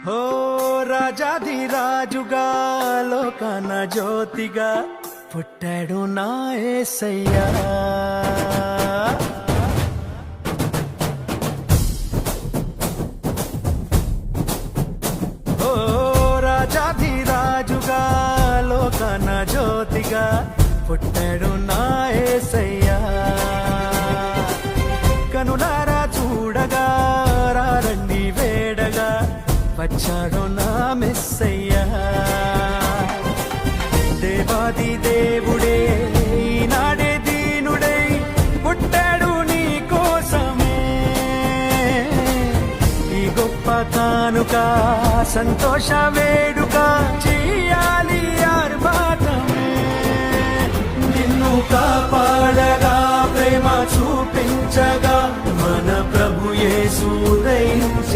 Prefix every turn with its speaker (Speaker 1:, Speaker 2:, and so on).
Speaker 1: ఓ రాజాది రాజుగా లోకాన జ్యోతిగా పుట్టాడు నా యేసయ్యా. ఓ రాజాది రాజుగా లోకాన జ్యోతిగా పుట్టాడు నా యేసయ్యా. కనులారా చూడగా రండి వేడగా వచ్చాడు నా మెస్సయ్యా. దేవాది దేవుడే ఈనాడే దీనుడై పుట్టాడు నీ కోసమే. ఈ గొప్ప కానుక సంతోష వేడుక చెయ్యాలి ఆర్భాటమే. నిన్ను కాపాడగా ప్రేమ చూపించగా మన ప్రభు యేసు ఉదయించ